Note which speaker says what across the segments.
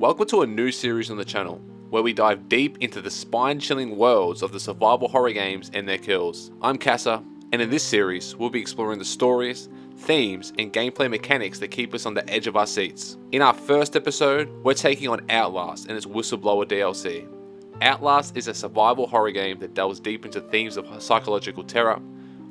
Speaker 1: Welcome to a new series on the channel, where we dive deep into the spine-chilling worlds of the survival horror games and their kills. I'm Kassa, and in this series, we'll be exploring the stories, themes, and gameplay mechanics that keep us on the edge of our seats. In our first episode, we're taking on Outlast and its Whistleblower DLC. Outlast is a survival horror game that delves deep into themes of psychological terror,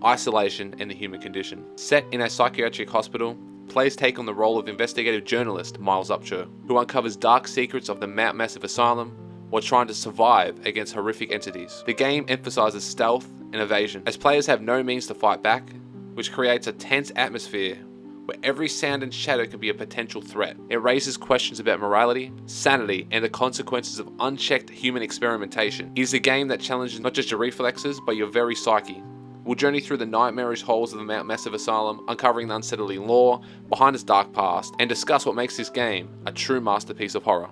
Speaker 1: isolation, and the human condition. Set in a psychiatric hospital, players take on the role of investigative journalist Miles Upshur, who uncovers dark secrets of the Mount Massive Asylum while trying to survive against horrific entities. The game emphasizes stealth and evasion, as players have no means to fight back, which creates a tense atmosphere where every sound and shadow can be a potential threat. It raises questions about morality, sanity, and the consequences of unchecked human experimentation. It is a game that challenges not just your reflexes, but your very psyche. We'll journey through the nightmarish halls of the Mount Massive Asylum, uncovering the unsettling lore behind its dark past, and discuss what makes this game a true masterpiece of horror.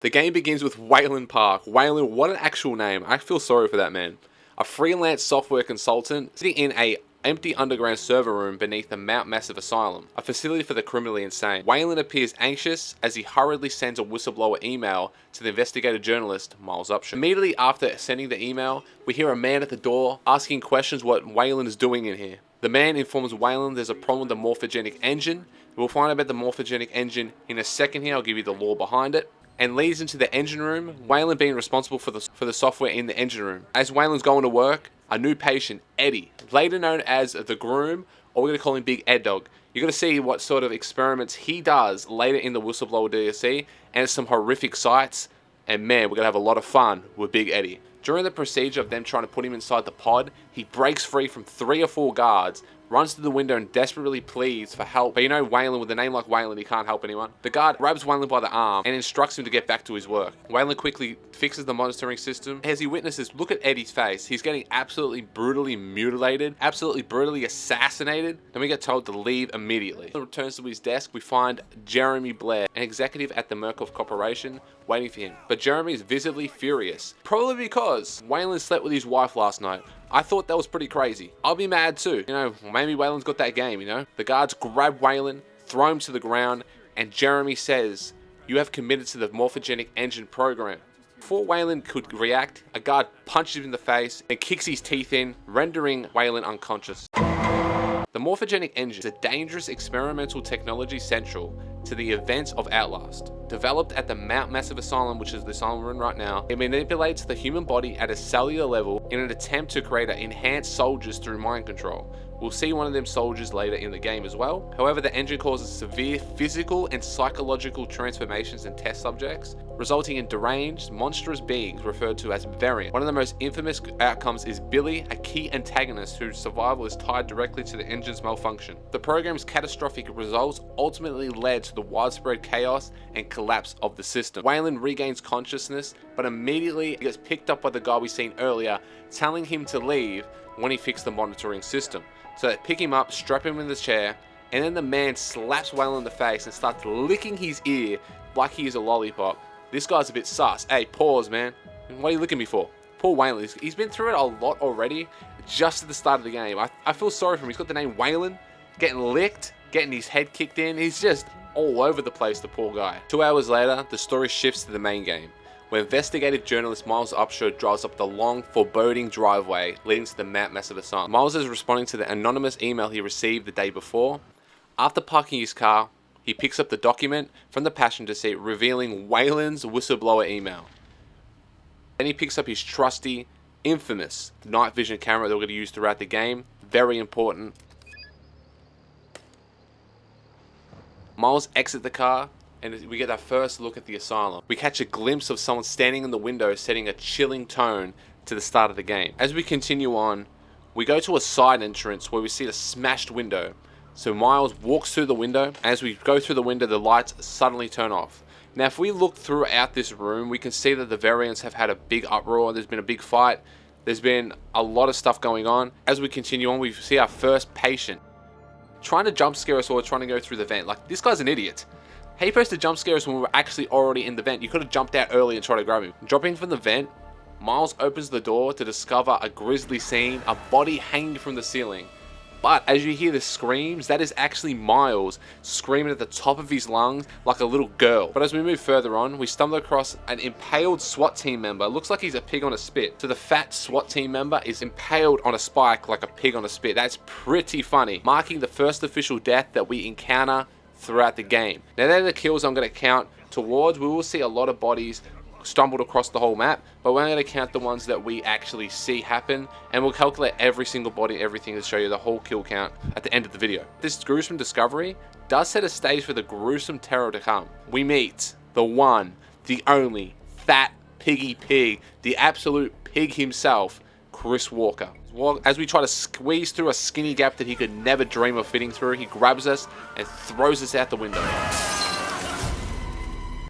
Speaker 1: The game begins with Waylon Park. Waylon, what an actual name. I feel sorry for that man. A freelance software consultant sitting in an empty underground server room beneath the Mount Massive Asylum, a facility for the criminally insane. Waylon appears anxious as he hurriedly sends a whistleblower email to the investigative journalist Miles Upshur. Immediately after sending the email, we hear a man at the door asking questions what Waylon is doing in here. The man informs Waylon there's a problem with the morphogenic engine. We'll find out about the morphogenic engine in a second here. I'll give you the lore behind it. And leads into the engine room, Waylon being responsible for the software in the engine room. As Waylon's going to work, a new patient, Eddie, later known as the Groom, or we're going to call him Big Ed Dog. You're going to see what sort of experiments he does later in the Whistleblower DLC, and some horrific sights, and man, we're going to have a lot of fun with Big Eddie. During the procedure of them trying to put him inside the pod, he breaks free from 3 or 4 guards, runs to the window and desperately pleads for help. But you know Waylon, with a name like Waylon, he can't help anyone. The guard grabs Waylon by the arm and instructs him to get back to his work. Waylon quickly fixes the monitoring system. As he witnesses, look at Eddie's face. He's getting absolutely brutally mutilated, absolutely brutally assassinated. Then we get told to leave immediately. He returns to his desk. We find Jeremy Blair, an executive at the Murkoff Corporation, waiting for him. But Jeremy is visibly furious, probably because Waylon slept with his wife last night. I thought that was pretty crazy. I'll be mad too. You know, maybe Waylon's got that game, you know? The guards grab Waylon, throw him to the ground, and Jeremy says, "You have committed to the morphogenic engine program." Before Waylon could react, a guard punches him in the face and kicks his teeth in, rendering Waylon unconscious. The morphogenic engine is a dangerous experimental technology central to the events of Outlast. Developed at the Mount Massive Asylum, which is the asylum we're in right now, it manipulates the human body at a cellular level in an attempt to create enhanced soldiers through mind control. We'll see one of them soldiers later in the game as well. However, the engine causes severe physical and psychological transformations in test subjects, resulting in deranged, monstrous beings referred to as variants. One of the most infamous outcomes is Billy, a key antagonist whose survival is tied directly to the engine's malfunction. The program's catastrophic results ultimately led to the widespread chaos and collapse of the system. Waylon regains consciousness, but immediately gets picked up by the guy we seen earlier, telling him to leave when he fixed the monitoring system. So they pick him up, strap him in the chair, and then the man slaps Waylon in the face and starts licking his ear like he is a lollipop. This guy's a bit sus. Hey, pause, man. What are you licking me for? Poor Waylon. He's been through it a lot already, just at the start of the game. I feel sorry for him. He's got the name Waylon, getting licked, getting his head kicked in. He's just all over the place, the poor guy. 2 hours later, the story shifts to the main game, where investigative journalist Miles Upshur drives up the long, foreboding driveway leading to the Mount Massive Asylum. Miles is responding to the anonymous email he received the day before. After parking his car, he picks up the document from the passenger seat, revealing Waylon's whistleblower email. Then he picks up his trusty, infamous night vision camera that we're going to use throughout the game. Very important. Miles exits the car, and we get our first look at the asylum. We catch a glimpse of someone standing in the window, setting a chilling tone to the start of the game. As we continue on, we go to a side entrance where we see a smashed window. So Miles walks through the window. As we go through the window, the lights suddenly turn off. Now, if we look throughout this room, we can see that the variants have had a big uproar. There's been a big fight. There's been a lot of stuff going on. As we continue on, we see our first patient trying to jump scare us while we're trying to go through the vent. Like, this guy's an idiot. He supposed to jump scare us when we were actually already in the vent. You could have jumped out early and tried to grab him. Dropping from the vent, Miles opens the door to discover a grisly scene, a body hanging from the ceiling. But as you hear the screams, that is actually Miles screaming at the top of his lungs like a little girl. But as we move further on, we stumble across an impaled SWAT team member. Looks like he's a pig on a spit. So the fat SWAT team member is impaled on a spike like a pig on a spit. That's pretty funny, marking the first official death that we encounter throughout the game. Now they're the kills I'm going to count towards. We will see a lot of bodies stumbled across the whole map, but we're going to count the ones that we actually see happen, and we'll calculate every single body, everything, to show you the whole kill count at the end of the video. This gruesome discovery does set a stage for the gruesome terror to come. We meet the one, the only, fat piggy pig, the absolute pig himself, Chris Walker. As we try to squeeze through a skinny gap that he could never dream of fitting through, he grabs us and throws us out the window.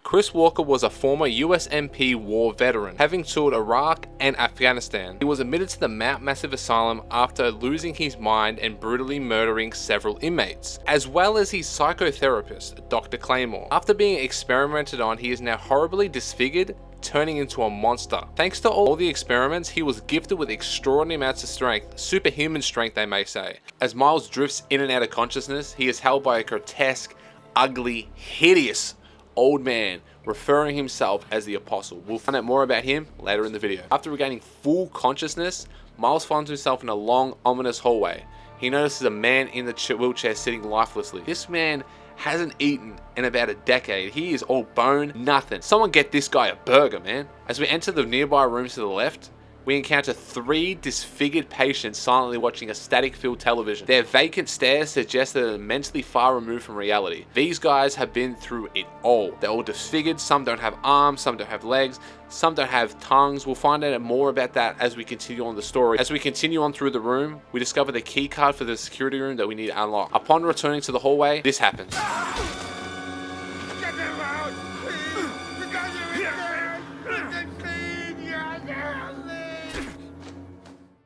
Speaker 1: Chris Walker was a former US MP war veteran, having toured Iraq and Afghanistan. He was admitted to the Mount Massive Asylum after losing his mind and brutally murdering several inmates, as well as his psychotherapist, Dr. Claymore. After being experimented on, he is now horribly disfigured, turning into a monster. Thanks to all the experiments, he was gifted with extraordinary amounts of strength, superhuman strength they may say. As Miles drifts in and out of consciousness, he is held by a grotesque, ugly, hideous old man, referring himself as the Apostle. We'll find out more about him later in the video. After regaining full consciousness, Miles finds himself in a long, ominous hallway. He notices a man in the wheelchair sitting lifelessly. This man hasn't eaten in about a decade. He is all bone, nothing. Someone get this guy a burger, man. As we enter the nearby rooms to the left, we encounter 3 disfigured patients silently watching a static-filled television. Their vacant stares suggest that they're mentally far removed from reality. These guys have been through it all. They're all disfigured. Some don't have arms, some don't have legs, some don't have tongues. We'll find out more about that as we continue on the story. As we continue on through the room, we discover the key card for the security room that we need to unlock. Upon returning to the hallway, this happens.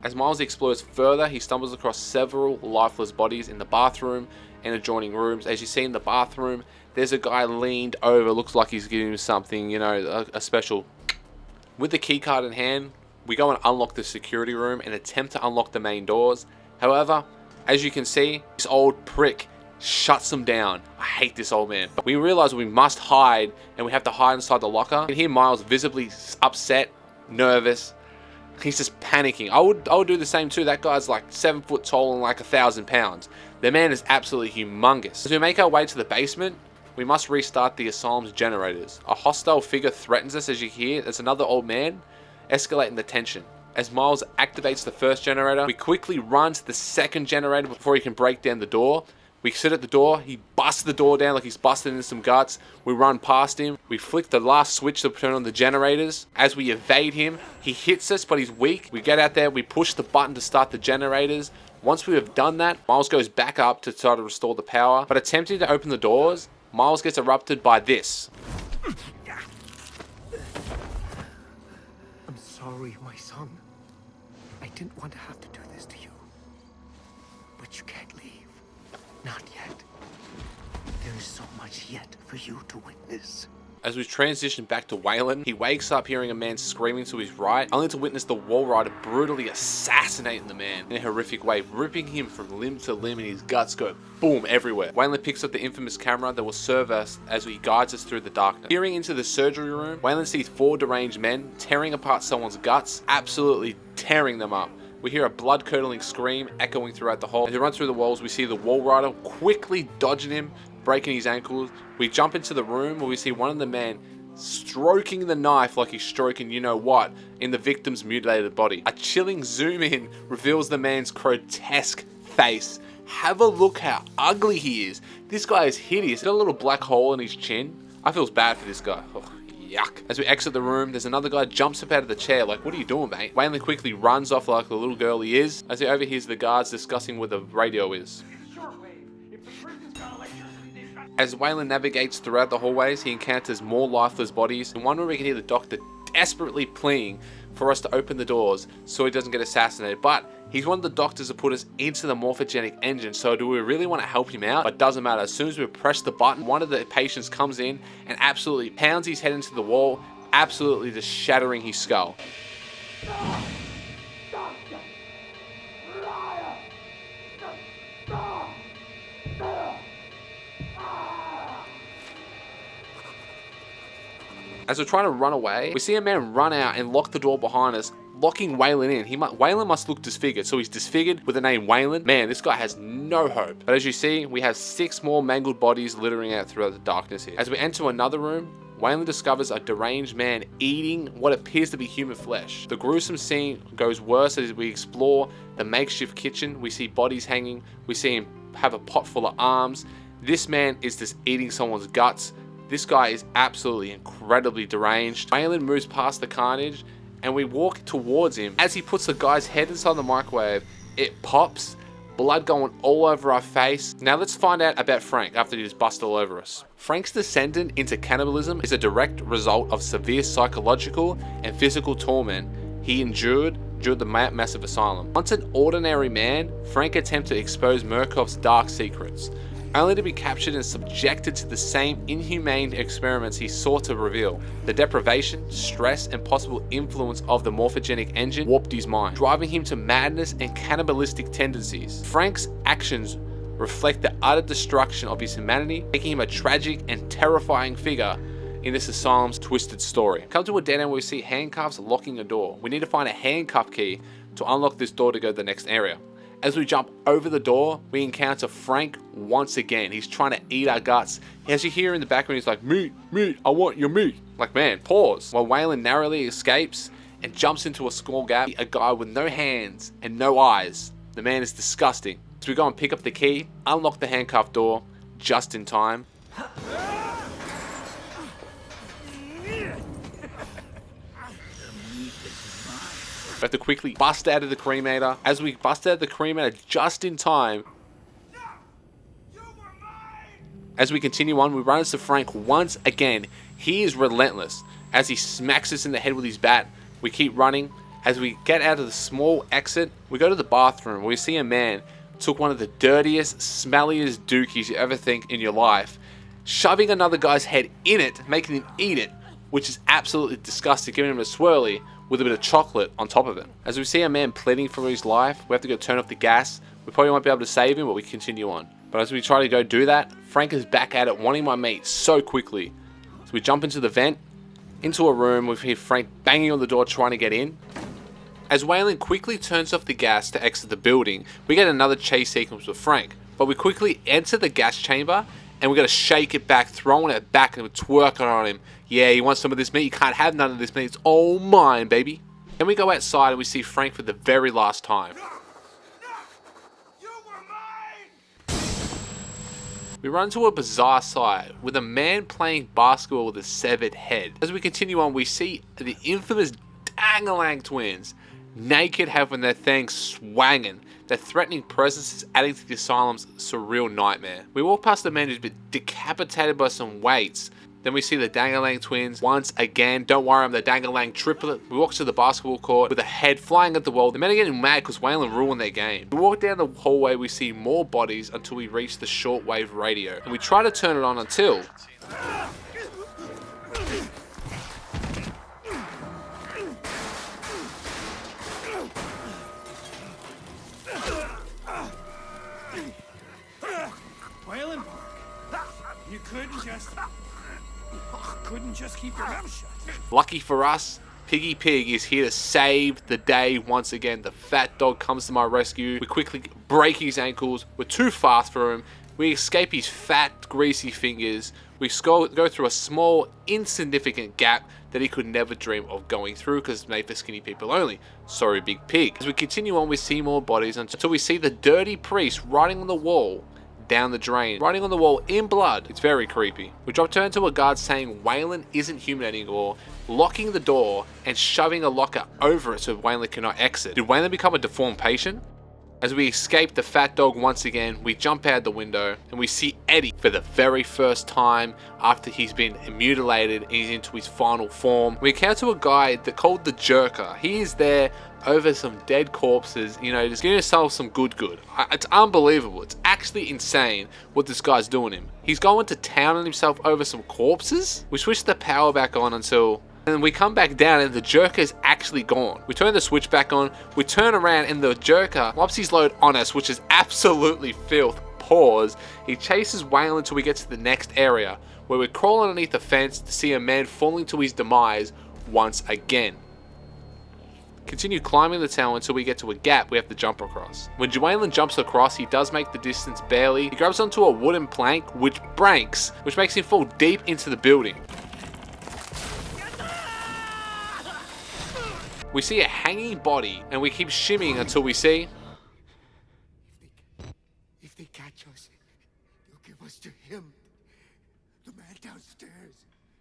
Speaker 1: As Miles explores further, he stumbles across several lifeless bodies in the bathroom and adjoining rooms. As you see in the bathroom, there's a guy leaned over, looks like he's giving him something, you know, a special. With the keycard in hand, we go and unlock the security room and attempt to unlock the main doors. However, as you can see, this old prick shuts them down. I hate this old man. We realize we must hide, and we have to hide inside the locker. You can hear Miles visibly upset, nervous. He's just panicking. I would do the same too. That guy's like 7 foot tall and like 1,000 pounds. The man is absolutely humongous. As we make our way to the basement, we must restart the asylum's generators. A hostile figure threatens us, as you hear. It's another old man, escalating the tension. As Miles activates the first generator, we quickly run to the second generator before he can break down the door. We sit at the door, he busts the door down like he's busted in some guts. We run past him, we flick the last switch to turn on the generators. As we evade him, he hits us, but he's weak. We get out there, we push the button to start the generators. Once we have done that, Miles goes back up to try to restore the power, but attempting to open the doors, Miles gets erupted by this.
Speaker 2: I'm sorry, my son. I didn't want to have to do this to you. But you can't leave. Not yet. There is so much yet for you to witness.
Speaker 1: As we transition back to Waylon, he wakes up hearing a man screaming to his right, only to witness the wall rider brutally assassinating the man in a horrific way, ripping him from limb to limb, and his guts go boom everywhere. Waylon picks up the infamous camera that will serve us as he guides us through the darkness. Peering into the surgery room, Waylon sees 4 deranged men tearing apart someone's guts, absolutely tearing them up. We hear a blood-curdling scream echoing throughout the hall. As we run through the walls, we see the wall rider quickly dodging him, breaking his ankles. We jump into the room where we see one of the men stroking the knife like he's stroking you-know-what in the victim's mutilated body. A chilling zoom in reveals the man's grotesque face. Have a look how ugly he is. This guy is hideous. He's got a little black hole in his chin. I feel bad for this guy. Oh, yuck. As we exit the room, there's another guy jumps up out of the chair like, what are you doing, mate? Waylon quickly runs off like the little girl he is as he overhears the guards discussing where the radio is. As Waylon navigates throughout the hallways, he encounters more lifeless bodies, and one where we can hear the doctor desperately pleading for us to open the doors so he doesn't get assassinated. But he's one of the doctors that put us into the morphogenic engine, so do we really want to help him out? But doesn't matter. As soon as we press the button, one of the patients comes in and absolutely pounds his head into the wall, absolutely just shattering his skull. As we're trying to run away, we see a man run out and lock the door behind us, locking Waylon in. Waylon must look disfigured, so he's disfigured with the name Waylon. Man, this guy has no hope. But as you see, we have 6 more mangled bodies littering out throughout the darkness here. As we enter another room, Waylon discovers a deranged man eating what appears to be human flesh. The gruesome scene goes worse as we explore the makeshift kitchen. We see bodies hanging. We see him have a pot full of arms. This man is just eating someone's guts. This guy is absolutely incredibly deranged. Waylon moves past the carnage and we walk towards him. As he puts the guy's head inside the microwave, it pops, blood going all over our face. Now let's find out about Frank after he just busted all over us. Frank's descent into cannibalism is a direct result of severe psychological and physical torment he endured during the Mount Massive Asylum. Once an ordinary man, Frank attempted to expose Murkoff's dark secrets, only to be captured and subjected to the same inhumane experiments he sought to reveal. The deprivation, stress, and possible influence of the morphogenic engine warped his mind, driving him to madness and cannibalistic tendencies. Frank's actions reflect the utter destruction of his humanity, making him a tragic and terrifying figure in this asylum's twisted story. Come to a dead end where we see handcuffs locking a door. We need to find a handcuff key to unlock this door to go to the next area. As we jump over the door, we encounter Frank once again. He's trying to eat our guts. As you hear in the background, he's like, meat, meat, I want your meat. Like, man, pause. While Waylon narrowly escapes and jumps into a small gap, a guy with no hands and no eyes. The man is disgusting. So we go and pick up the key, unlock the handcuff door just in time. We have to quickly bust out of the cremator. As we bust out of the cremator just in time, as we continue on, we run into Frank once again. He is relentless. As he smacks us in the head with his bat, we keep running. As we get out of the small exit, we go to the bathroom where we see a man took one of the dirtiest, smelliest dookies you ever think in your life, shoving another guy's head in it, making him eat it, which is absolutely disgusting, giving him a swirly with a bit of chocolate on top of it. As we see a man pleading for his life, we have to go turn off the gas. We probably won't be able to save him, but we continue on. But as we try to go do that, Frank is back at it, wanting my meat so quickly. So we jump into the vent, into a room. We hear Frank banging on the door trying to get in. As Waylon quickly turns off the gas to exit the building, we get another chase sequence with Frank. But we quickly enter the gas chamber and we got to shake it back, throwing it back, and we're twerking on him. Yeah, you want some of this meat? You can't have none of this meat. It's all mine, baby. Then we go outside and we see Frank for the very last time. You were mine! We run to a bizarre sight with a man playing basketball with a severed head. As we continue on, we see the infamous Dangalang twins, naked, having their thing swanging. Their threatening presence is adding to the asylum's surreal nightmare. We walk past a man who's been decapitated by some weights. Then we see the Dangalang twins once again. Don't worry, I'm the Dangalang triplet. We walk to the basketball court with a head flying at the wall. The men are getting mad because Waylon ruined their game. We walk down the hallway, we see more bodies until we reach the shortwave radio. And we try to turn it on until...
Speaker 2: Waylon, you couldn't just keep your mouth shut.
Speaker 1: Lucky for us, Piggy Pig is here to save the day once again. The fat dog comes to my rescue. We quickly break his ankles. We're too fast for him. We escape his fat, greasy fingers. We go through a small, insignificant gap that he could never dream of going through because it's made for skinny people only. Sorry, Big Pig. As we continue on, we see more bodies until we see the dirty priest writing on the wall down the drain, writing on the wall in blood. It's very creepy. We turn to a guard saying Waylon isn't human anymore, locking the door and shoving a locker over it so Waylon cannot exit. Did Waylon become a deformed patient? As we escape the fat dog once again, we jump out the window and we see Eddie for the very first time after he's been mutilated and he's into his final form. We encounter a guy called the Jerker. He is there over some dead corpses, you know, just giving himself some good. It's unbelievable. It's actually insane what this guy's doing him. He's going to town on himself over some corpses. We switch the power back on until... and we come back down and the Jerker is actually gone. We turn the switch back on, we turn around and the Jerker lops his load on us, which is absolutely filth. pause, he chases Waylon until we get to the next area, where we crawl underneath the fence to see a man falling to his demise once again. Continue climbing the tower until we get to a gap we have to jump across. When Waylon jumps across, he does make the distance barely. He grabs onto a wooden plank, which breaks, which makes him fall deep into the building. We see a hanging body, and we keep shimmying until we see...
Speaker 2: If they catch us, they'll give us to him. The man downstairs.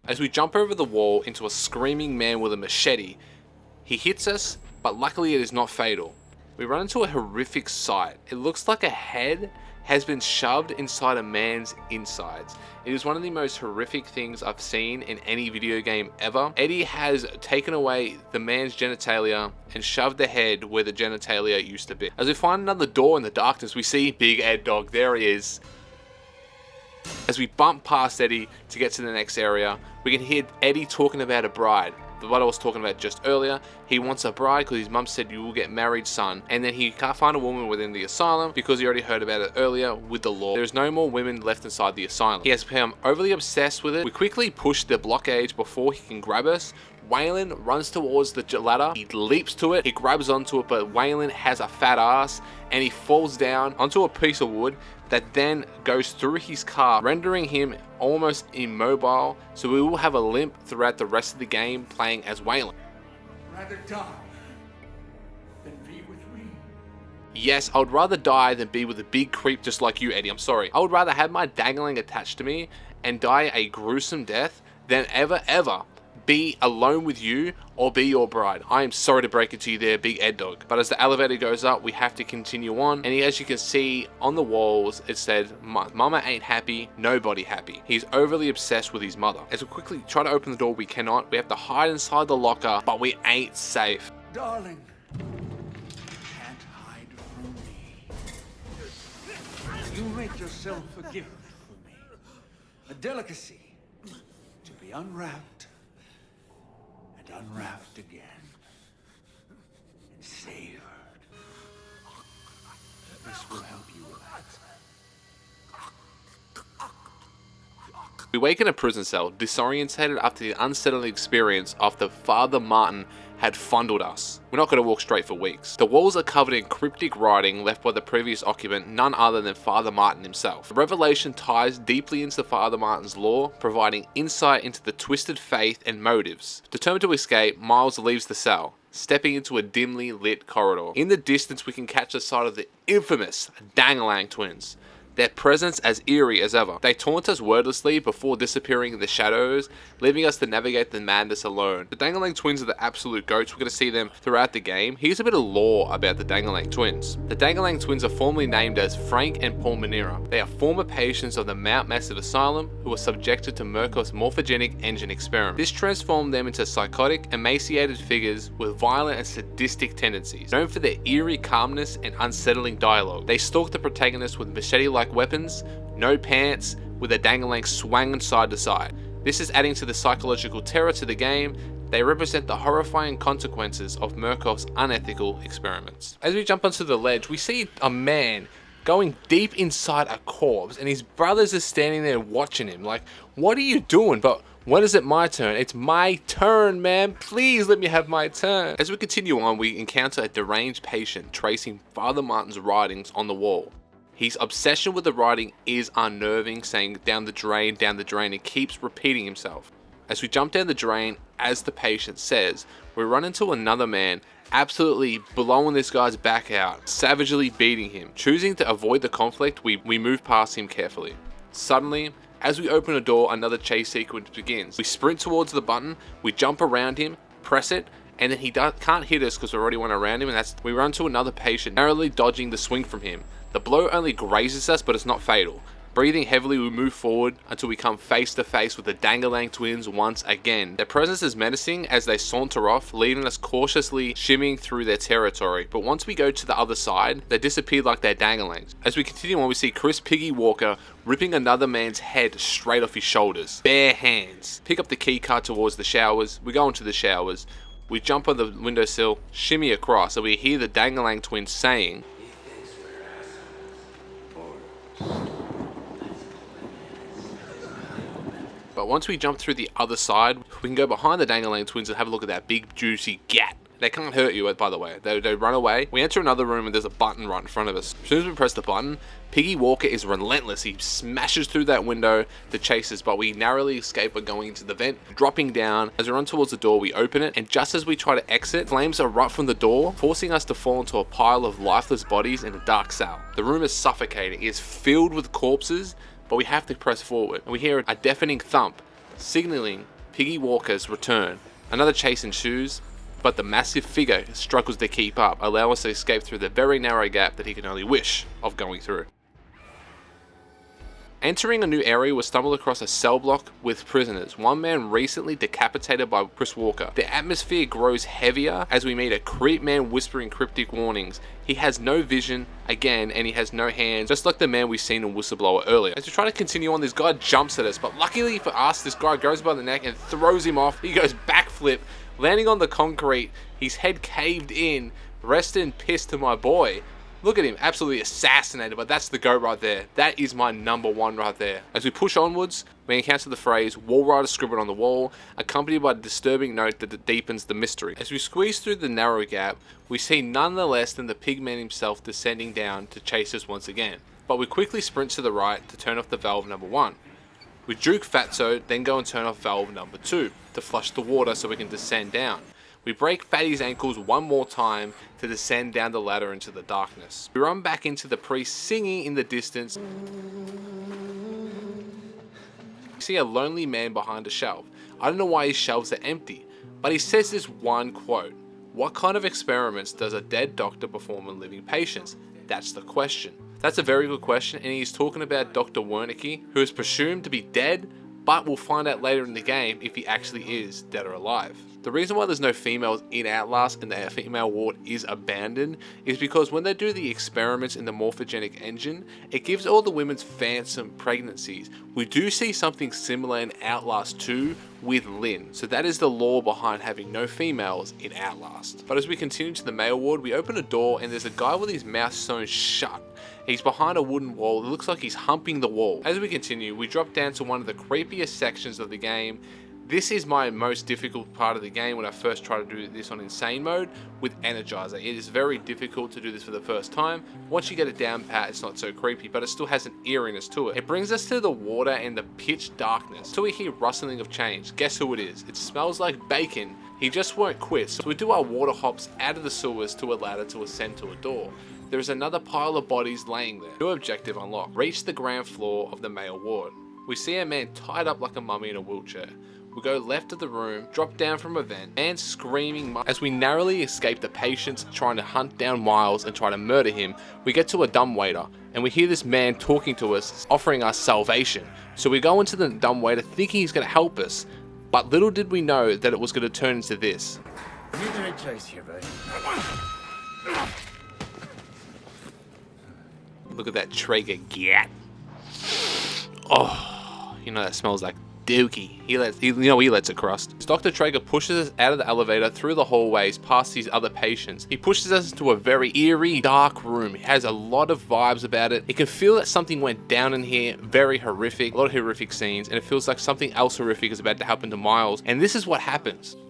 Speaker 1: As we jump over the wall into a screaming man with a machete, he hits us, but luckily it is not fatal. We run into a horrific sight. It looks like a head has been shoved inside a man's insides. It is one of the most horrific things I've seen in any video game ever. Eddie has taken away the man's genitalia and shoved the head where the genitalia used to be. As we find another door in the darkness, we see Big Ed Dog. There he is. As we bump past Eddie to get to the next area, we can hear Eddie talking about a bride. What I was talking about just earlier. He wants a bride because his mum said you will get married, son. And then he can't find a woman within the asylum because he already heard about it earlier with the law. There's no more women left inside the asylum. He has become overly obsessed with it. We quickly push the blockade before he can grab us. Waylon runs towards the ladder. He leaps to it. He grabs onto it, but Waylon has a fat ass and he falls down onto a piece of wood that then goes through his car, rendering him almost immobile, so we will have a limp throughout the rest of the game playing as Waylon.
Speaker 2: Rather die than be with me.
Speaker 1: Yes, I would rather die than be with a big creep just like you, Eddie. I'm sorry. I would rather have my dangling attached to me and die a gruesome death than ever be alone with you or be your bride. I am sorry to break it to you there, Big Ed Dog. But as the elevator goes up, we have to continue on. And as you can see on the walls, it said, Mama ain't happy, nobody happy. He's overly obsessed with his mother. As we quickly try to open the door, we cannot. We have to hide inside the locker, but we ain't safe.
Speaker 2: Darling, can't hide from me. You make yourself a gift for me. A delicacy to be unwrapped and unwrapped again and savored. This will help you relax.
Speaker 1: We wake in a prison cell, disorientated after the unsettling experience after Father Martin had fondled us. We're not going to walk straight for weeks. The walls are covered in cryptic writing left by the previous occupant, none other than Father Martin himself. The revelation ties deeply into Father Martin's lore, providing insight into the twisted faith and motives. Determined to escape, Miles leaves the cell, stepping into a dimly lit corridor. In the distance, we can catch a sight of the infamous Dangalang twins. Their presence as eerie as ever. They taunt us wordlessly before disappearing in the shadows, leaving us to navigate the madness alone. The Dangalang twins are the absolute goats. We're going to see them throughout the game. Here's a bit of lore about the Dangalang twins. The Dangalang twins are formerly named as Frank and Paul Manera. They are former patients of the Mount Massive Asylum who were subjected to Murkoff's morphogenic engine experiment. This transformed them into psychotic, emaciated figures with violent and sadistic tendencies. Known for their eerie calmness and unsettling dialogue, they stalk the protagonist with machete-like weapons, no pants, with a Dangalang swinging side to side. This is adding to the psychological terror to the game. They represent the horrifying consequences of Murkoff's unethical experiments. As we jump onto the ledge, we see a man going deep inside a corpse and his brothers are standing there watching him like, what are you doing? But when is it my turn? It's my turn, man. Please let me have my turn. As we continue on, we encounter a deranged patient tracing Father Martin's writings on the wall. His obsession with the writing is unnerving, saying down the drain, and keeps repeating himself. As we jump down the drain, as the patient says, we run into another man, absolutely blowing this guy's back out, savagely beating him. Choosing to avoid the conflict, we move past him carefully. Suddenly, as we open a door, another chase sequence begins. We sprint towards the button, we jump around him, press it, and then he can't hit us because we already went around him, and we run to another patient, narrowly dodging the swing from him. The blow only grazes us, but it's not fatal. Breathing heavily, we move forward until we come face to face with the Dangalang twins once again. Their presence is menacing as they saunter off, leaving us cautiously shimmying through their territory. But once we go to the other side, they disappear like they're Dangalangs. As we continue on, we see Chris Piggy Walker ripping another man's head straight off his shoulders. Bare hands. Pick up the key card towards the showers. We go into the showers. We jump on the windowsill, shimmy across, and we hear the Dangalang twins saying, But once we jump through the other side, we can go behind the Dangalang twins and have a look at that big juicy gat. They can't hurt you, by the way. They run away. We enter another room and there's a button right in front of us. As soon as we press the button, Piggy Walker is relentless. He smashes through that window to chase us, but we narrowly escape by going into the vent, dropping down. As we run towards the door, we open it, and just as we try to exit, flames erupt from the door, forcing us to fall into a pile of lifeless bodies in a dark cell. The room is suffocating. It is filled with corpses, but we have to press forward. And we hear a deafening thump, signaling Piggy Walker's return. Another chase ensues, but the massive figure struggles to keep up, allowing us to escape through the very narrow gap that he can only wish of going through. Entering a new area, we stumbled across a cell block with prisoners. One man recently decapitated by Chris Walker. The atmosphere grows heavier as we meet a creep man whispering cryptic warnings. He has no vision, again, and he has no hands, just like the man we've seen in Whistleblower earlier. As we try to continue on, this guy jumps at us, but luckily for us, this guy goes by the neck and throws him off. He goes backflip, landing on the concrete, his head caved in. Rest in piss to my boy. Look at him, absolutely assassinated, but that's the GOAT right there. That is my number one right there. As we push onwards, we encounter the phrase, "Wall Rider" scribbled on the wall, accompanied by a disturbing note that deepens the mystery. As we squeeze through the narrow gap, we see none less than the pigman himself descending down to chase us once again. But we quickly sprint to the right to turn off the valve number 1. We juke Fatso, then go and turn off valve number 2 to flush the water so we can descend down. We break Fatty's ankles one more time to descend down the ladder into the darkness. We run back into the priest singing in the distance. We see a lonely man behind a shelf. I don't know why his shelves are empty, but he says this one quote: "What kind of experiments does a dead doctor perform on living patients? That's the question." That's a very good question, and he's talking about Dr. Wernicke, who is presumed to be dead, but we'll find out later in the game if he actually is dead or alive. The reason why there's no females in Outlast and the female ward is abandoned is because when they do the experiments in the morphogenic engine, it gives all the women's phantom pregnancies. We do see something similar in Outlast 2 with Lynn, so that is the lore behind having no females in Outlast. But as we continue to the male ward, we open a door and there's a guy with his mouth sewn shut. He's behind a wooden wall. It looks like he's humping the wall. As we continue, we drop down to one of the creepiest sections of the game. This is my most difficult part of the game when I first try to do this on insane mode with Energizer. It is very difficult to do this for the first time. Once you get it down pat, it's not so creepy, but it still has an eeriness to it. It brings us to the water and the pitch darkness. So we hear rustling of change. Guess who it is? It smells like bacon. He just won't quit. So we do our water hops out of the sewers to a ladder to ascend to a door. There is another pile of bodies laying there. New objective unlocked. Reach the ground floor of the male ward. We see a man tied up like a mummy in a wheelchair. We go left of the room, drop down from a vent, and screaming. As we narrowly escape the patients trying to hunt down Miles and try to murder him, we get to a dumbwaiter, and we hear this man talking to us, offering us salvation. So we go into the dumbwaiter thinking he's going to help us, but little did we know that it was going to turn into this.
Speaker 2: You're the right choice here, buddy.
Speaker 1: Look at that Traeger gat. Oh, you know that smells like dookie. He lets it cross. Dr. Traeger pushes us out of the elevator, through the hallways, past these other patients. He pushes us into a very eerie, dark room. It has a lot of vibes about it. You can feel that something went down in here, very horrific, a lot of horrific scenes, and it feels like something else horrific is about to happen to Miles. And this is what happens.
Speaker 2: You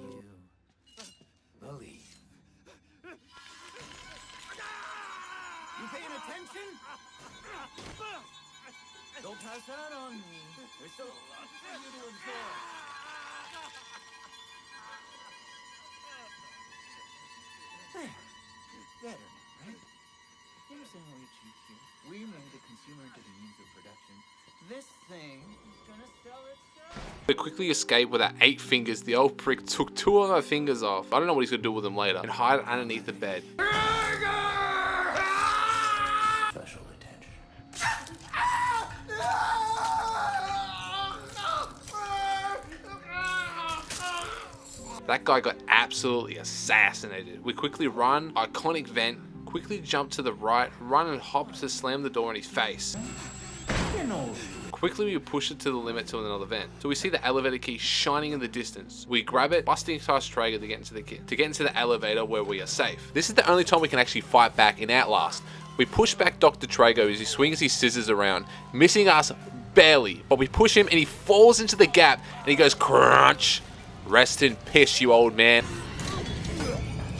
Speaker 2: paying attention? Don't pass out on me. There's still a lot for you to absorb. There. Better, right? You understand how we cheat here? We made the consumer into the means of production. This thing is gonna sell itself.
Speaker 1: We quickly escape with our 8 fingers. The old prick took 2 of our fingers off. I don't know what he's gonna do with them later. And hide underneath the bed.
Speaker 2: Special attention.
Speaker 1: That guy got absolutely assassinated. We quickly run, iconic vent, quickly jump to the right, run and hop to slam the door in his face. Quickly we push it to the limit to another vent. So we see the elevator key shining in the distance. We grab it, busting past Traeger to get into the elevator where we are safe. This is the only time we can actually fight back in Outlast. We push back Dr. Traeger as he swings his scissors around, missing us barely, but we push him and he falls into the gap and he goes crunch. Rest in piss, you old man.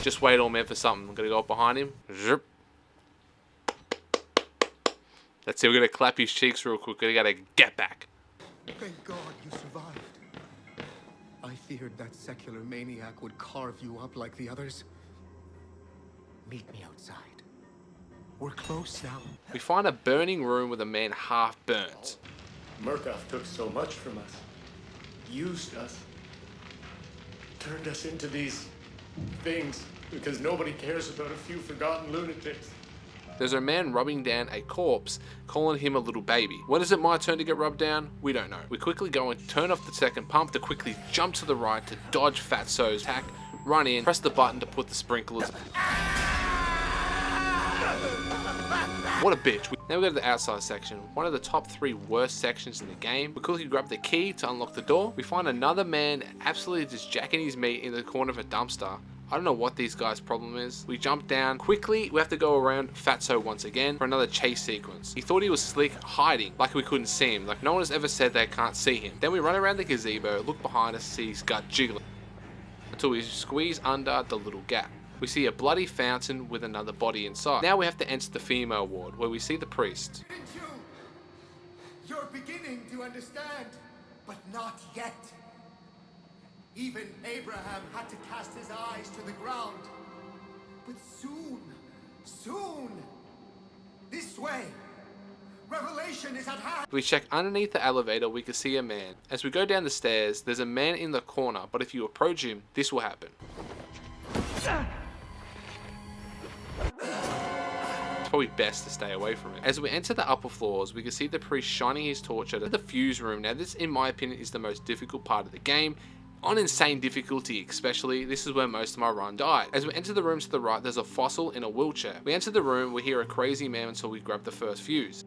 Speaker 1: Just wait, old man, for something. I'm gonna go up behind him. Zip. Let's see, we're gonna clap his cheeks real quick. We gotta get back.
Speaker 2: Thank God you survived. I feared that secular maniac would carve you up like the others. Meet me outside. We're close now.
Speaker 1: We find a burning room with a man half burnt.
Speaker 3: Murkoff took so much from us. Used us. Turned us into these things because nobody cares about a few forgotten lunatics.
Speaker 1: There's a man rubbing down a corpse, calling him a little baby. When is it my turn to get rubbed down? We don't know. We quickly go and turn off the second pump to quickly jump to the right to dodge Fatso's attack, run in, press the button to put the sprinklers. What a bitch. Now we go to the outside section, one of the top 3 worst sections in the game. We quickly grab the key to unlock the door. We find another man absolutely just jacking his meat in the corner of a dumpster. I don't know what these guys' problem is. We jump down. Quickly, we have to go around Fatso once again for another chase sequence. He thought he was slick, hiding, like we couldn't see him, like no one has ever said they can't see him. Then we run around the gazebo, look behind us, see his gut jiggling, until we squeeze under the little gap. We see a bloody fountain with another body inside. Now we have to enter the female ward, where we see the priest.
Speaker 2: Didn't you? You're beginning to understand, but not yet. Even Abraham had to cast his eyes to the ground. But soon, this way, revelation is at hand.
Speaker 1: If we check underneath the elevator, we can see a man. As we go down the stairs, there's a man in the corner, but if you approach him, this will happen. It's probably best to stay away from it. As we enter the upper floors, we can see the priest shining his torch at the fuse room. Now this, in my opinion, is the most difficult part of the game. On insane difficulty especially, this is where most of my run died. As we enter the room to the right, there's a fossil in a wheelchair. We enter the room, we hear a crazy man until we grab the first fuse.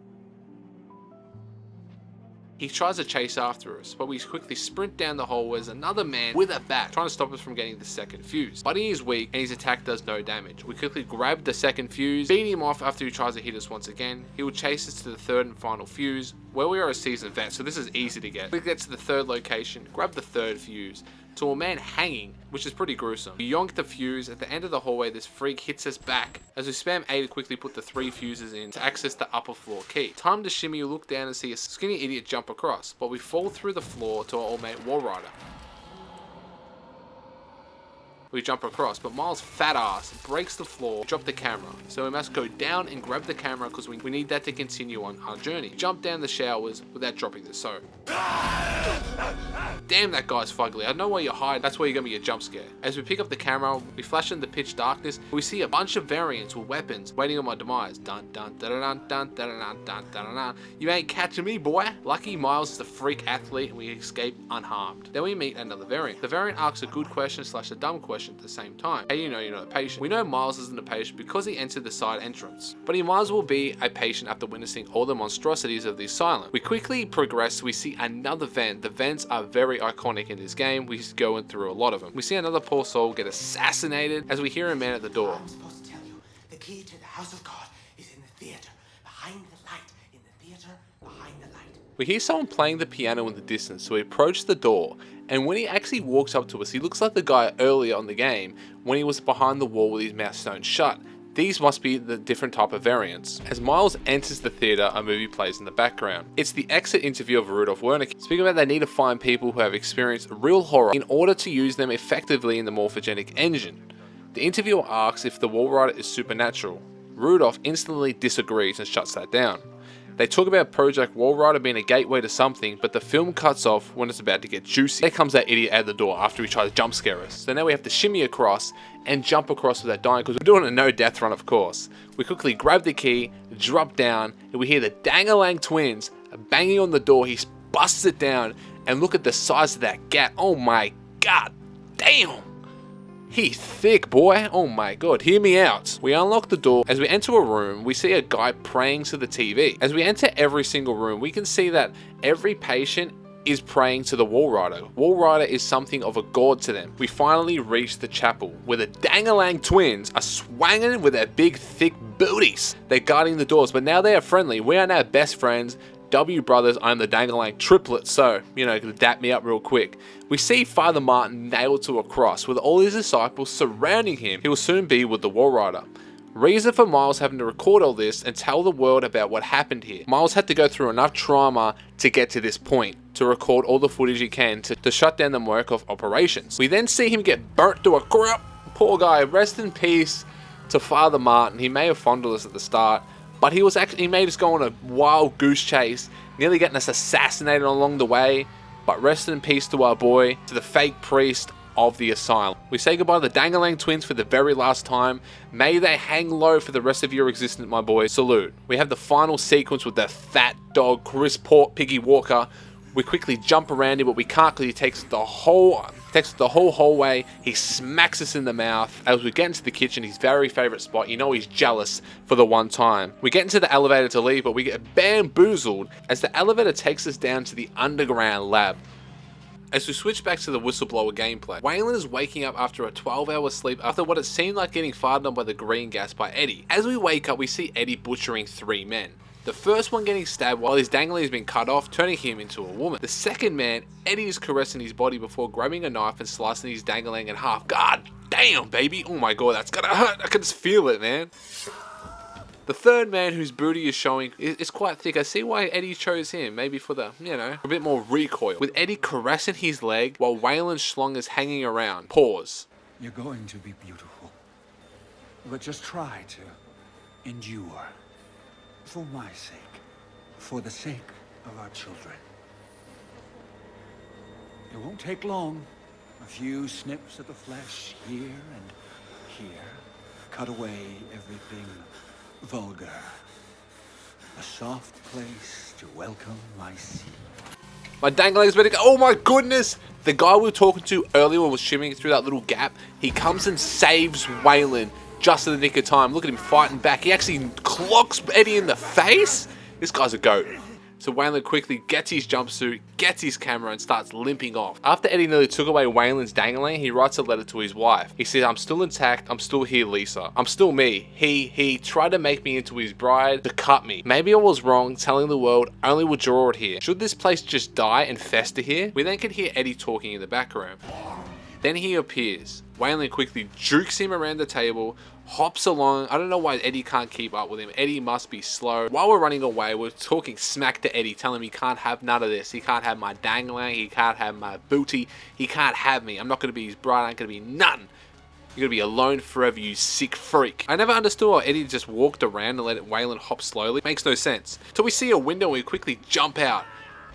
Speaker 1: He tries to chase after us, but we quickly sprint down the hall. There's another man with a bat trying to stop us from getting the second fuse. Buddy is weak and his attack does no damage. We quickly grab the second fuse, beat him off after he tries to hit us once again. He will chase us to the third and final fuse, where we are a seasoned vet, so this is easy to get. We get to the third location, grab the third fuse, to a man hanging, which is pretty gruesome. We yonk the fuse. At the end of the hallway, this freak hits us back. As we spam A to quickly put the 3 fuses in to access the upper floor key. Time to shimmy, look down and see a skinny idiot jump across, but we fall through the floor to our old mate Wall Rider. We jump across, but Miles' fat ass breaks the floor, drop the camera. So we must go down and grab the camera because we need that to continue on our journey. Jump down the showers without dropping the soap. Damn, that guy's fugly. I know where you hide, that's where you're gonna be a jump scare. As we pick up the camera, we flash in the pitch darkness, we see a bunch of variants with weapons waiting on my demise. Dun dun dun dun dun dun dun dun dun dun. You ain't catching me, boy. Lucky Miles is a freak athlete and we escape unharmed. Then we meet another variant. The variant asks a good question / a dumb question at the same time. How do you know you're not a patient? We know Miles isn't a patient because he entered the side entrance, but he might as well be a patient after witnessing all the monstrosities of the asylum. We quickly progress, we see another vent. The vents are very iconic in this game. We just going through a lot of them. We see another poor soul get assassinated as we hear a man at the door.
Speaker 4: I'm supposed to tell you, the key to the house of God is in the theater, behind the light, in the theater, behind the light.
Speaker 1: We hear someone playing the piano in the distance, so we approach the door, and when he actually walks up to us, he looks like the guy earlier on the game when he was behind the wall with his mouth sewn shut. These must be the different type of variants. As Miles enters the theater, a movie plays in the background. It's the exit interview of Rudolph Wernicke, speaking about they need to find people who have experienced real horror in order to use them effectively in the morphogenic engine. The interviewer asks if the Wall Rider is supernatural. Rudolph instantly disagrees and shuts that down. They talk about Project Wall Rider being a gateway to something, but the film cuts off when it's about to get juicy. There comes that idiot out the door after he tries to jump scare us. So now we have to shimmy across and jump across without dying because we're doing a no death run, of course. We quickly grab the key, drop down, and we hear the Dangalang twins banging on the door. He busts it down and look at the size of that gap. Oh my god, damn! He's thick, boy. Oh my god, hear me out. We unlock the door. As we enter a room, we see a guy praying to the TV. As we enter every single room, we can see that every patient is praying to the Wall Rider. Wall Rider is something of a god to them. We finally reach the chapel, where the Dangalang twins are swanging with their big, thick booties. They're guarding the doors, but now they are friendly. We are now best friends. W brothers, I'm the Dangalang triplet, so, you know, gonna dap me up real quick. We see Father Martin nailed to a cross with all his disciples surrounding him. He will soon be with the Walrider. Reason for Miles having to record all this and tell the world about what happened here. Miles had to go through enough trauma to get to this point, to record all the footage he can to shut down the Murkoff operations. We then see him get burnt to a crisp. Poor guy, rest in peace to Father Martin. He may have fondled us at the start, but he made us go on a wild goose chase, nearly getting us assassinated along the way. But rest in peace to our boy, to the fake priest of the asylum. We say goodbye to the Dangalang twins for the very last time. May they hang low for the rest of your existence, my boy. Salute. We have the final sequence with the fat dog, Chris Piggy Walker. We quickly jump around him, but we can't because he takes the whole hallway. He smacks us in the mouth. As we get into the kitchen, his very favorite spot, you know he's jealous for the one time. We get into the elevator to leave, but we get bamboozled as the elevator takes us down to the underground lab. As we switch back to the Whistleblower gameplay, Waylon is waking up after a 12-hour sleep after what it seemed like getting fired on by the green gas by Eddie. As we wake up, we see Eddie butchering 3 men. The first one getting stabbed while his dangling has been cut off, turning him into a woman. The second man, Eddie is caressing his body before grabbing a knife and slicing his dangling in half. God damn, baby. Oh my god, that's gonna hurt. I can just feel it, man. The third man whose booty is showing is quite thick. I see why Eddie chose him. Maybe for the, you know, a bit more recoil. With Eddie caressing his leg while Waylon's schlong is hanging around. Pause.
Speaker 2: You're going to be beautiful. But just try to endure. For my sake. For the sake of our children. It won't take long. A few snips of the flesh here and here. Cut away everything vulgar. A soft place to welcome my seed.
Speaker 1: My dangling's better go. Oh my goodness! The guy we were talking to earlier when was shimmying through that little gap, he comes and saves Waylon just in the nick of time. Look at him fighting back. He actually clocks Eddie in the face. This guy's a goat. So Waylon quickly gets his jumpsuit, gets his camera, and starts limping off. After Eddie nearly took away Waylon's dangling, he writes a letter to his wife. He says, I'm still intact, I'm still here, Lisa. I'm still me. He tried to make me into his bride to cut me. Maybe I was wrong, telling the world only would draw it here. Should this place just die and fester here? We then can hear Eddie talking in the background. Then he appears. Waylon quickly jukes him around the table, hops along. I don't know why Eddie can't keep up with him. Eddie must be slow. While we're running away, we're talking smack to Eddie, telling him he can't have none of this. He can't have my dangling. He can't have my booty. He can't have me. I'm not going to be his bride. I ain't going to be nothing. You're going to be alone forever, you sick freak. I never understood why Eddie just walked around and let Waylon hop slowly. Makes no sense. So we see a window and we quickly jump out.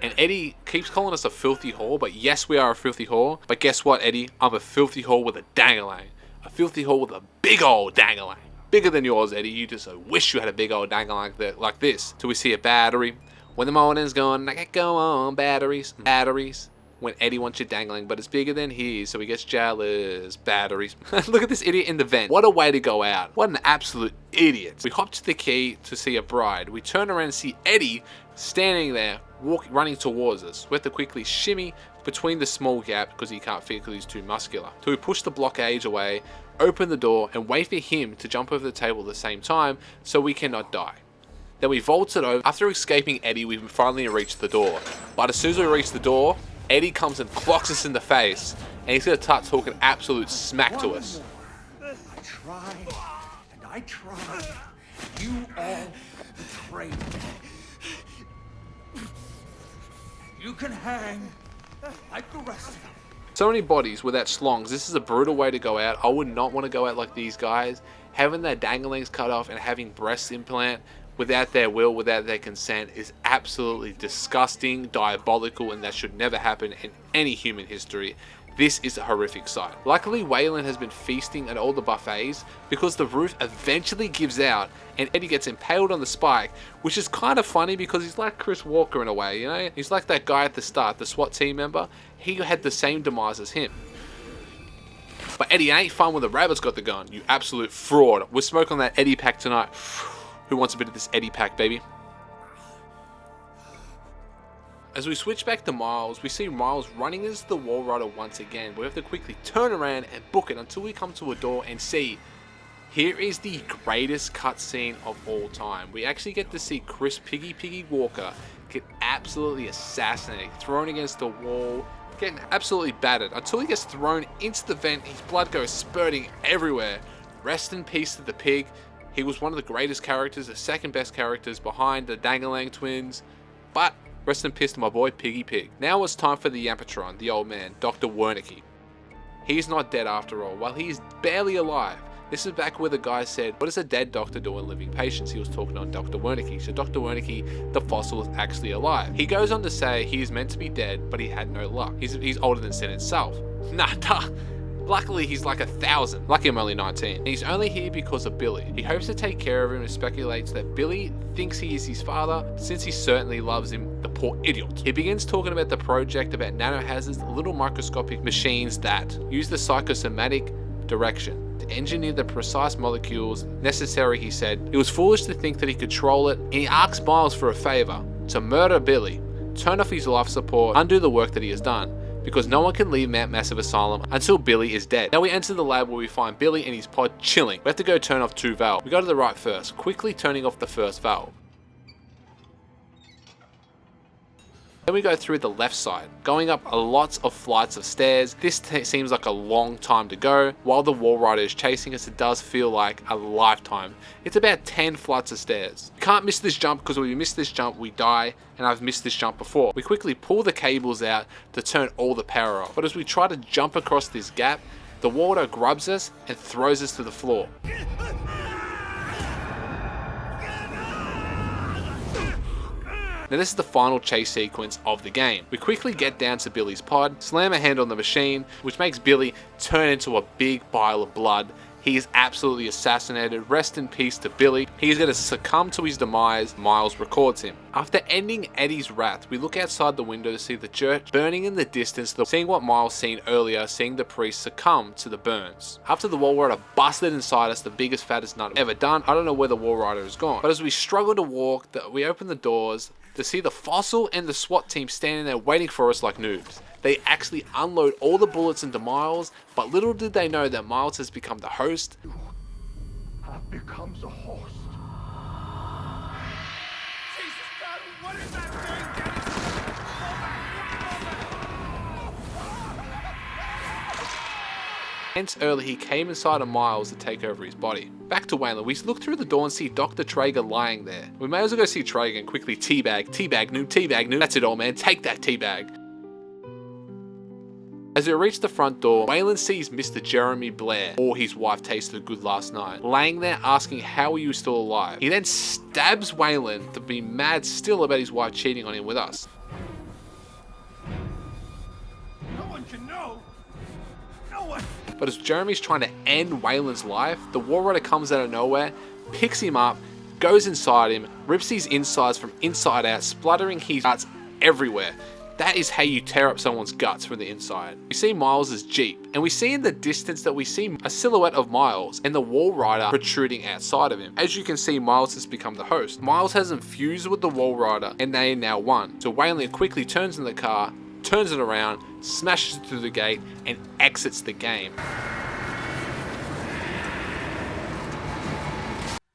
Speaker 1: And Eddie keeps calling us a filthy whore, but yes, we are a filthy whore. But guess what, Eddie? I'm a filthy whore with a dangling. A filthy whore with a big old dangling. Bigger than yours, Eddie. You just wish you had a big old dangling like this. So we see a battery. When the morning's gone, I can go on batteries. Batteries. When Eddie wants you dangling, but it's bigger than his, so he gets jealous. Batteries. Look at this idiot in the vent. What a way to go out. What an absolute idiot. We hop to the key to see a bride. We turn around and see Eddie standing there, running towards us. We have to quickly shimmy between the small gap because he can't fit because he's too muscular. So we push the blockade away, open the door, and wait for him to jump over the table at the same time so we cannot die. Then we vault it over. After escaping Eddie, we finally reach the door. But as soon as we reach the door, Eddie comes and clocks us in the face, and he's going to start talking absolute smack to us.
Speaker 2: I tried, and I tried. You all betrayed me. You can hang like the rest of them.
Speaker 1: So many bodies without schlongs. This is a brutal way to go out. I would not want to go out like these guys. Having their danglings cut off and having breast implant without their will, without their consent, is absolutely disgusting, diabolical, and that should never happen in any human history. This is a horrific sight. Luckily, Waylon has been feasting at all the buffets because the roof eventually gives out and Eddie gets impaled on the spike, which is kind of funny because he's like Chris Walker in a way, you know? He's like that guy at the start, the SWAT team member. He had the same demise as him. But Eddie, ain't fun when the rabbit's got the gun, you absolute fraud. We're smoking that Eddie pack tonight. Who wants a bit of this Eddie pack, baby? As we switch back to Miles, we see Miles running into the Walrider once again. We have to quickly turn around and book it until we come to a door and see Here is the greatest cutscene of all time. We actually get to see Chris Piggy Walker get absolutely assassinated, thrown against the wall, getting absolutely battered until he gets thrown into the vent. His blood goes spurting everywhere. Rest in peace to the pig. He was one of the greatest characters, the second best characters behind the Dangalang twins. But rest in peace to my boy Piggy Pig. Now it's time for the Yampatron, the old man, Dr. Wernicke. He's not dead after all. While he's barely alive, this is back where the guy said, what does a dead doctor do in living patients? He was talking on Dr. Wernicke. So Dr. Wernicke, the fossil, is actually alive. He goes on to say he is meant to be dead, but he had no luck. He's older than sin itself. Nah. Luckily, he's like 1,000. Lucky I'm only 19. And he's only here because of Billy. He hopes to take care of him and speculates that Billy thinks he is his father, since he certainly loves him, the poor idiot. He begins talking about the project about nanohazards, little microscopic machines that use the psychosomatic direction to engineer the precise molecules necessary, he said. It was foolish to think that he could control it, and he asks Miles for a favor, to murder Billy, turn off his life support, undo the work that he has done, because no one can leave Mount Massive Asylum until Billy is dead. Now we enter the lab where we find Billy in his pod chilling. We have to go turn off 2 valves. We go to the right first, quickly turning off the first valve. Then we go through the left side, going up lots of flights of stairs. This seems like a long time to go. While the wall rider is chasing us, it does feel like a lifetime. It's about 10 flights of stairs. We can't miss this jump, because when we miss this jump, we die, and I've missed this jump before. We quickly pull the cables out to turn all the power off. But as we try to jump across this gap, the water grabs us and throws us to the floor. Now this is the final chase sequence of the game. We quickly get down to Billy's pod, slam a hand on the machine, which makes Billy turn into a big pile of blood. He is absolutely assassinated. Rest in peace to Billy. He is going to succumb to his demise. Miles records him. After ending Eddie's wrath, we look outside the window to see the church burning in the distance, seeing what Miles seen earlier, seeing the priest succumb to the burns. After the wall rider busted inside us, the biggest fattest nut ever done, I don't know where the wall rider is gone. But as we struggle to walk, we open the doors to see the fossil and the SWAT team standing there waiting for us like noobs. They actually unload all the bullets into Miles, but little did they know that Miles has become the host.
Speaker 2: Have become the host.
Speaker 4: Jesus God, what is that thing?
Speaker 1: Hence earlier he came inside of Miles to take over his body. Back to Waylon, we look through the door and see Dr. Traeger lying there. We may as well go see Traeger and quickly teabag noob. That's it, old man, take that teabag. As we reach the front door, Waylon sees Mr. Jeremy Blair, or his wife tasted good last night, laying there asking how are you still alive. He then stabs Waylon to be mad still about his wife cheating on him with us.
Speaker 2: No one can know. No one.
Speaker 1: But as Jeremy's trying to end Waylon's life, the War Rider comes out of nowhere, picks him up, goes inside him, rips his insides from inside out, spluttering his guts everywhere. That is how you tear up someone's guts from the inside. We see Miles' Jeep, and we see in the distance that we see a silhouette of Miles and the Wall Rider protruding outside of him. As you can see, Miles has become the host. Miles has infused with the Wall Rider, and they are now one. So Waylon quickly turns in the car, turns it around, smashes it through the gate, and exits the game.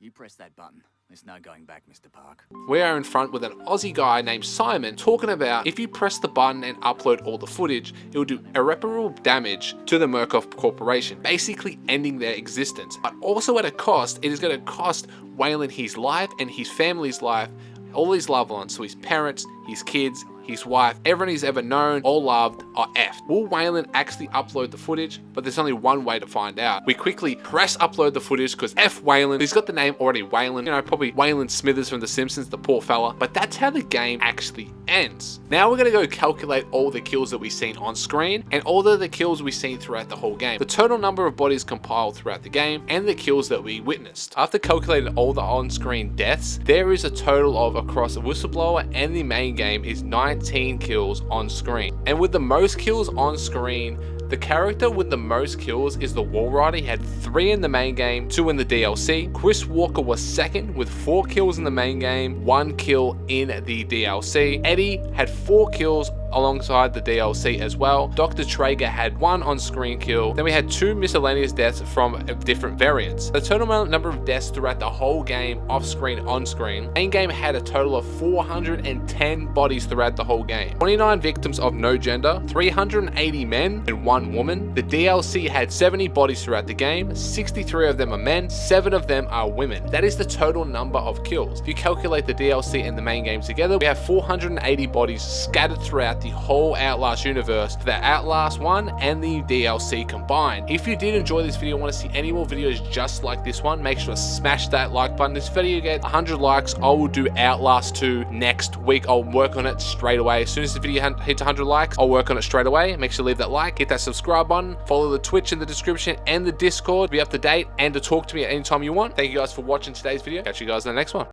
Speaker 5: You press that button. There's no going back, Mr. Park.
Speaker 1: We are in front with an Aussie guy named Simon talking about if you press the button and upload all the footage, it will do irreparable damage to the Murkoff Corporation, basically ending their existence. But also at a cost, it is going to cost Waylon his life and his family's life, all his loved ones, so his parents, his kids, his wife, everyone he's ever known or loved are effed. Will Waylon actually upload the footage? But there's only one way to find out. We quickly press upload the footage because F Waylon, he's got the name already Waylon, you know, probably Waylon Smithers from The Simpsons, the poor fella. But that's how the game actually ends. Now we're going to go calculate all the kills that we've seen on screen and all of the kills we've seen throughout the whole game. The total number of bodies compiled throughout the game and the kills that we witnessed. After calculating all the on-screen deaths, there is a total of across the Whistleblower and the main game is 19 kills on screen. And with the most kills on screen, the character with the most kills is the Wall Rider. He had 3 in the main game, 2 in the DLC. Chris Walker was second with 4 kills in the main game, 1 kill in the DLC. Eddie had 4 kills alongside the DLC as well. Dr. Traeger had 1 on-screen kill. Then we had 2 miscellaneous deaths from different variants. The total number of deaths throughout the whole game, off-screen, on-screen. Main game had a total of 410 bodies throughout the whole game. 29 victims of no gender, 380 men and 1 woman. The DLC had 70 bodies throughout the game, 63 of them are men, 7 of them are women. That is the total number of kills. If you calculate the DLC and the main game together, we have 480 bodies scattered throughout the whole Outlast universe for the Outlast 1 and the DLC combined. If you did enjoy this video and want to see any more videos just like this one, make sure to smash that like button. This video gets 100 likes, I will do Outlast 2 next week. I'll work on it straight away. As soon as the video hits 100 likes, I'll work on it straight away. Make sure to leave that like, hit that subscribe button, follow the Twitch in the description and the Discord to be up to date and to talk to me at any time you want. Thank you guys for watching today's video. Catch you guys in the next one.